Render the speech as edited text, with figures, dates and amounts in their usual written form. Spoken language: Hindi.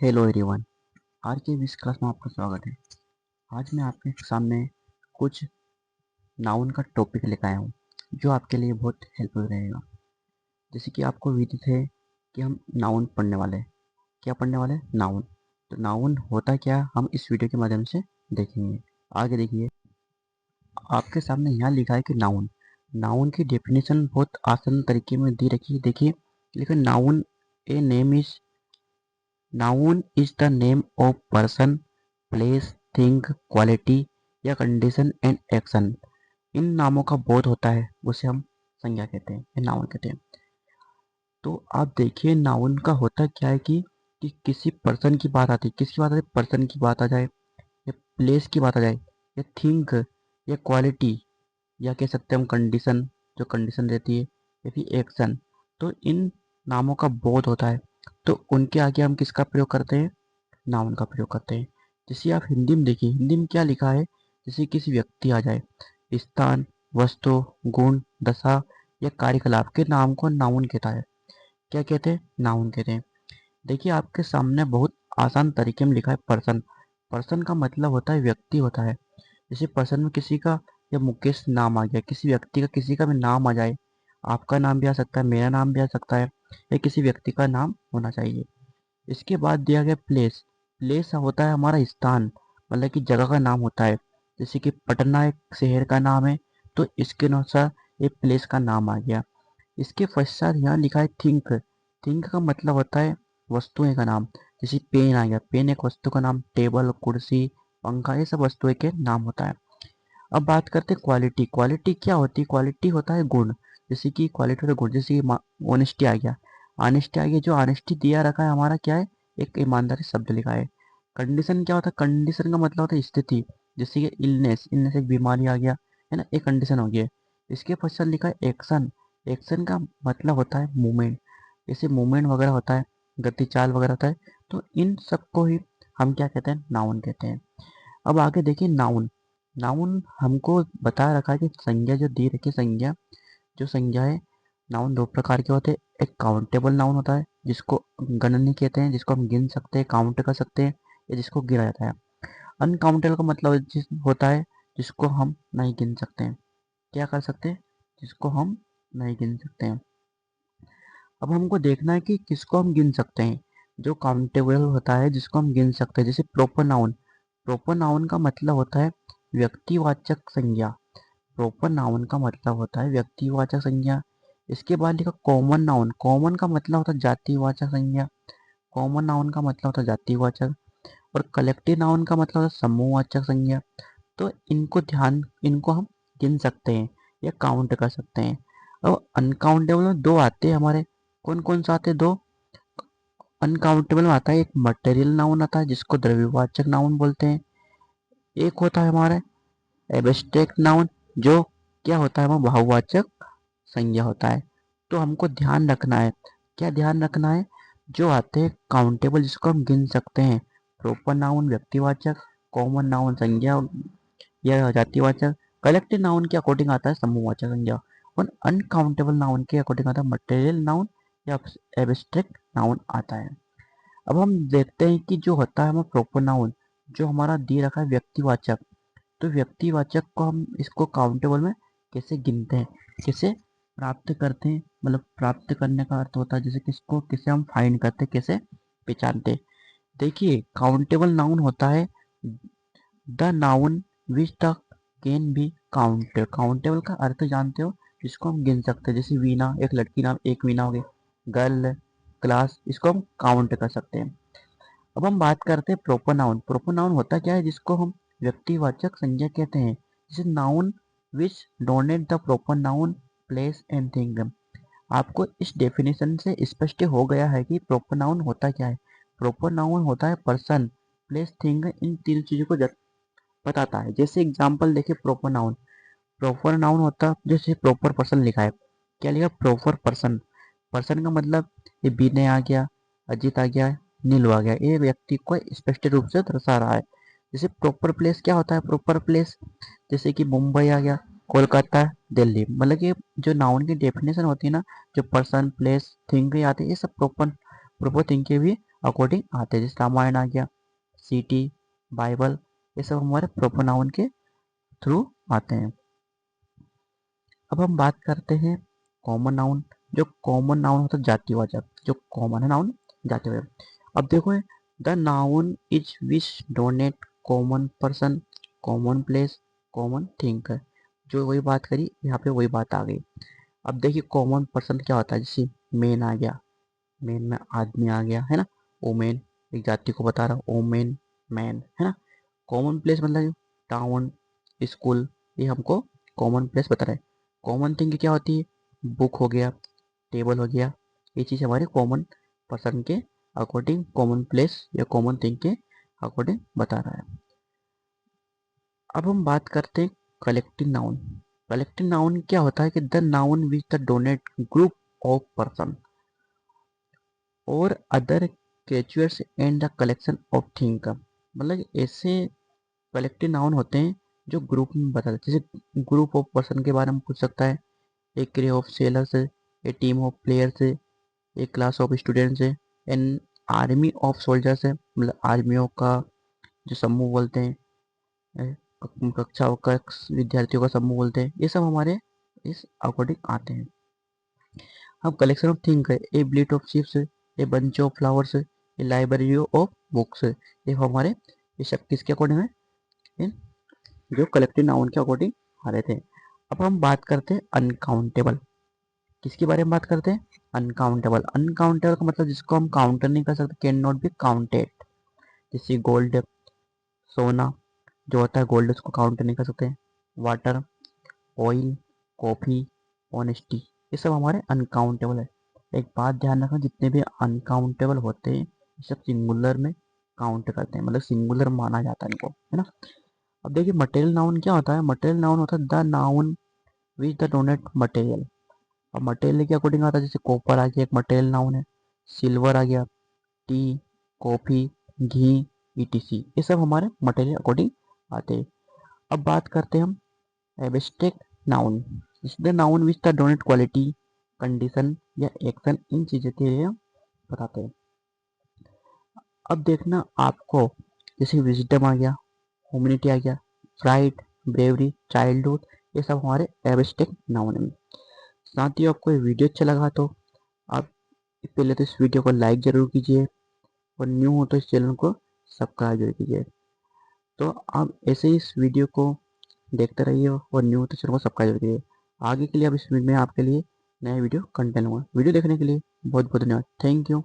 Hello everyone. आज के इस क्लास में आपका स्वागत है। आज मैं आपके सामने कुछ नाउन का टॉपिक लेकर आया हूँ जो आपके लिए बहुत हेल्पफुल रहेगा। जैसे कि आपको विदित है कि हम नाउन पढ़ने वाले हैं। क्या पढ़ने वाले हैं? नाउन। तो नाउन होता क्या है, हम इस वीडियो के माध्यम से देखेंगे। आगे देखिए, आपके सामने यहाँ लिखा है कि नाउन नाउन की डेफिनेशन बहुत आसान तरीके में दी रखी है। देखिए, लेकिन noun a name is noun is the name of person, place, thing, quality या कंडीशन एंड एक्शन। इन नामों का बोध होता है, उसे हम संज्ञा कहते हैं या नाउन कहते हैं। तो आप देखिए, नाउन का होता क्या है कि किसी पर्सन की बात आती है, किसकी बात आती है? पर्सन की बात आ जाए, या प्लेस की बात आ जाए, या थिंग, या क्वालिटी, या कह सकते हैं हम कंडीशन, जो कंडीशन रहती है, या फिर एक्शन। तो इन नामों का बोध होता है, तो उनके आगे हम किसका प्रयोग करते हैं? नाउन का प्रयोग करते हैं। जैसे आप हिंदी में देखिए, हिंदी में क्या लिखा है? जैसे किसी व्यक्ति आ जाए, स्थान, वस्तु, गुण, दशा या कार्यकलाप के नाम को नाउन कहता है। क्या कहते हैं? नाउन कहते हैं। देखिए, आपके सामने बहुत आसान तरीके में लिखा है पर्सन। पर्सन का मतलब होता है व्यक्ति होता है। जैसे पर्सन में किसी का, या मुकेश नाम आ गया, किसी व्यक्ति का, किसी का भी नाम आ जाए, आपका नाम भी आ सकता है, मेरा नाम भी आ सकता है, या किसी व्यक्ति का नाम होना चाहिए। इसके बाद दिया गया प्लेस। प्लेस होता है हमारा स्थान, मतलब कि जगह का नाम होता है। जैसे कि पटना एक शहर का नाम है, तो इसके अनुसार ये प्लेस का नाम आ गया। इसके पश्चात यहाँ लिखा है थिंक। थिंक का मतलब होता है वस्तुएं का नाम। जैसे पेन आ गया, पेन एक वस्तु का नाम, टेबल, कुर्सी, पंखा, ये सब वस्तुएं के नाम होता है। अब बात करते हैं क्वालिटी। क्वालिटी क्या होती है? क्वालिटी होता है गुण। जैसे कि क्वालिटी होता है गुण, जैसे कि ऑनेस्टी आ गया, ऑनेस्टी आ गया, जो ऑनेस्टी दिया रखा है हमारा क्या है? एक ईमानदारी शब्द लिखा है। कंडीशन क्या होता है? कंडीशन का मतलब होता है स्थिति। जैसे कि इलनेस, इलनेस एक बीमारी आ गया, है ना, एक कंडीशन हो गया। इसके पश्चात लिखा है एक्शन। एक्शन का मतलब होता है मूवमेंट। जैसे मूवमेंट वगैरह होता है, गति चाल वगैरह होता है, तो इन सबको ही हम क्या कहते हैं? नाउन कहते हैं। अब आगे देखिए, नाउन। नाउन हमको बता रखा है कि संज्ञा जो दी रखी है, संज्ञा, जो संज्ञा है, नाउन दो प्रकार के होते हैं। एक काउंटेबल नाउन होता है, जिसको गणनीय कहते हैं, जिसको हम गिन सकते हैं, काउंट कर सकते हैं, या जिसको गिना जाता है। अनकाउंटेबल का मतलब होता है जिसको हम नहीं गिन सकते हैं। क्या कर सकते हैं? जिसको हम नहीं गिन सकते हैं। अब हमको देखना है कि किसको हम गिन सकते हैं। जो काउंटेबल होता है, जिसको हम गिन सकते हैं, जैसे प्रॉपर नाउन। प्रॉपर नाउन का मतलब होता है व्यक्तिवाचक संज्ञा। प्रॉपर नाउन का मतलब होता है व्यक्तिवाचक संज्ञा। इसके बाद लिखा कॉमन नाउन। कॉमन का मतलब होता है जातिवाचक संज्ञा। कॉमन नाउन का मतलब होता है जातिवाचक। और कलेक्टिव नाउन का मतलब होता है समूहवाचक संज्ञा। तो इनको हम गिन सकते हैं या काउंट कर सकते हैं। अब अनकाउंटेबल में दो आते हैं हमारे। कौन कौन सा आते हैं? दो। अनकाउंटेबल में आता है एक मटेरियल नाउन आता है, जिसको द्रव्यवाचक नाउन बोलते हैं। एक होता है हमारा एब्स्ट्रैक्ट नाउन, जो क्या होता है? वो बहुवाचक संज्ञा होता है। तो हमको ध्यान रखना है, क्या ध्यान रखना है? जो आते हैं काउंटेबल, जिसको हम गिन सकते हैं, प्रॉपर नाउन व्यक्तिवाचक, कॉमन नाउन संज्ञा या जातिवाचक, कलेक्टिव नाउन के अकॉर्डिंग आता है समूहवाचक संज्ञा, और अनकाउंटेबल नाउन के अकॉर्डिंग आता है मटेरियल नाउन या एब्स्ट्रैक्ट नाउन आता है। अब हम देखते हैं कि जो होता है हमारा प्रॉपर नाउन, जो हमारा दे रखा है व्यक्तिवाचक, तो व्यक्तिवाचक को हम इसको काउंटेबल में कैसे गिनते हैं, कैसे प्राप्त करते हैं? मतलब प्राप्त करने का अर्थ होता है जैसे किसको, कैसे हम फाइंड करते हैं, कैसे पहचानते हैं। देखिए, काउंटेबल नाउन होता है the noun which the can be counted. Countable का अर्थ जानते हो? इसको हम गिन सकते हैं। जैसे वीणा, एक लड़की नाम, एक वीणा हो गई। गर्ल, क्लास, इसको हम काउंट कर सकते हैं। अब हम बात करते हैं प्रॉपर नाउन। प्रॉपर नाउन होता क्या है? जिसको हम व्यक्तिवाचक संज्ञा कहते हैं। जैसे noun which donate the proper noun, place and thing. आपको इस डेफिनेशन से स्पष्ट हो गया है कि प्रॉपर नाउन होता क्या है। प्रॉपर नाउन होता है पर्सन, प्लेस, थिंग, इन तीन चीजों को बताता है। जैसे एग्जाम्पल देखिए, प्रॉपर नाउन। प्रॉपर नाउन होता है, जैसे प्रॉपर पर्सन लिखा है। क्या लिखा? Proper person. पर्सन का मतलब ये विनय आ गया, अजीत आ गया, नीलू आ गया, ये व्यक्ति को स्पष्ट रूप से दर्शा रहा है। जैसे प्रॉपर प्लेस क्या होता है? प्रॉपर प्लेस जैसे कि मुंबई आ गया, कोलकाता, दिल्ली। मतलब कि जो नाउन की डेफिनेशन होती है ना, जो पर्सन, प्लेस, थिंग आती है, ये सब प्रॉपर प्रोपर थिंग के भी अकॉर्डिंग आते हैं, जैसे रामायण आ गया, सिटी, बाइबल, ये सब हमारे प्रोपर नाउन के थ्रू आते हैं। अब हम बात करते हैं कॉमन नाउन। जो कॉमन नाउन होता है जातिवाचक, जो कॉमन है नाउन जातिवाचक। अब देखो, the noun is which donate common person, common place, common thing है। जो वही बात करी यहाँ पे वही बात आ गई। अब देखिए कॉमन पर्सन क्या होता है, जैसे मेन आ गया, मेन में आदमी आ गया है ना, ओमेन एक जाति को बता रहा हूँ, ओमेन मैन है ना। कॉमन प्लेस मतलब टाउन, स्कूल, ये हमको कॉमन प्लेस बता रहा है। कॉमन थिंग क्या होती है, बुक हो गया, टेबल हो गया, ये चीज़ हमारे कॉमन पर्सन के अकॉर्डिंग कॉमन प्लेस या कॉमन थिंग के अकॉर्डिंग बता रहा है। अब हम बात करते हैं कलेक्टिव नाउन। कलेक्टिव नाउन क्या होता है कि the noun which the denote group of person और other creatures and the collection of thing का, मतलब ऐसे कलेक्टिव नाउन होते हैं जो ग्रुप में बताते हैं। जैसे ग्रुप ऑफ पर्सन के बारे में पूछ सकता है, ए क्रू ऑफ सेलर्स है, ए टीम ऑफ प्लेयर्स है, ए क्लास ऑफ स्टूडेंट्स है, एन आर्मी ऑफ सोल्जर्स है, मतलब आर्मियों का जो समूह बोलते हैं, ए, कक्षा विद्यार्थियों का समूह बोलते हैं, ये सब हमारे इस अकॉर्डिंग आते हैं। अब कलेक्शन ऑफ थिंग है, ए ब्लीट ऑफ शिप्स है, ए बंच ऑफ फ्लावर्स है, ए लाइब्रेरी ऑफ बुक्स है, ये हमारे ये सब किसके अकॉर्डिंग है, इन जो कलेक्टिव नाउन के अकॉर्डिंग आ रहे थे। अब हम बात करते हैं अनकाउंटेबल। किसके बारे में बात करते हैं, अनकाउंटेबल। अनकाउंटेबल का मतलब जिसको हम काउंटर नहीं कर सकते, कैन नॉट बी काउंटेड। जैसे गोल्ड, सोना जो होता है गोल्ड, उसको काउंट नहीं कर सकते। वाटर, ऑयल, कॉफी, ऑनेस्टी, ये सब हमारे अनकाउंटेबल है। एक बात ध्यान रखना, जितने भी अनकाउंटेबल होते हैं ये सब सिंगुलर में काउंट करते हैं, मतलब सिंगुलर माना जाता है इनको, है ना। अब देखिए मटेरियल नाउन क्या होता है, मटेरियल नाउन होता है the noun which the donate material. अब मटेरियल के अकॉर्डिंग आता है, जैसे कॉपर आ गया एक मटेरियल नाउन है, सिल्वर आ गया, टी, कॉफी, घी, ईटीसी, ये सब हमारे मटेरियल अकॉर्डिंग आते हैं। अब बात करते हैं हम एब्स्ट्रैक्ट नाउन। इस the noun which the donate quality, condition या एक्शन, इन चीज़ों के लिए हम बताते हैं। अब देखना आपको, जैसे विजडम आ गया, ह्यूमैनिटी आ गया, प्राइड, ब्रेवरी, चाइल्डहुड, ये सब हमारे एब्स्ट्रैक्ट नाउन है। साथ ही आपको ये वीडियो अच्छा लगा तो आप पहले तो इस वीडियो को लाइक ज़रूर कीजिए, और न्यू हो तो इस चैनल को सब्सक्राइब जरूर कीजिए। तो आप ऐसे ही इस वीडियो को देखते रहिए, और न्यू हो तो चैनल को सब्सक्राइब जरूर कीजिए। आगे के लिए अब इस वीडियो में आपके लिए नया वीडियो कंटेंट होगा। वीडियो देखने के लिए बहुत बहुत धन्यवाद। Thank you.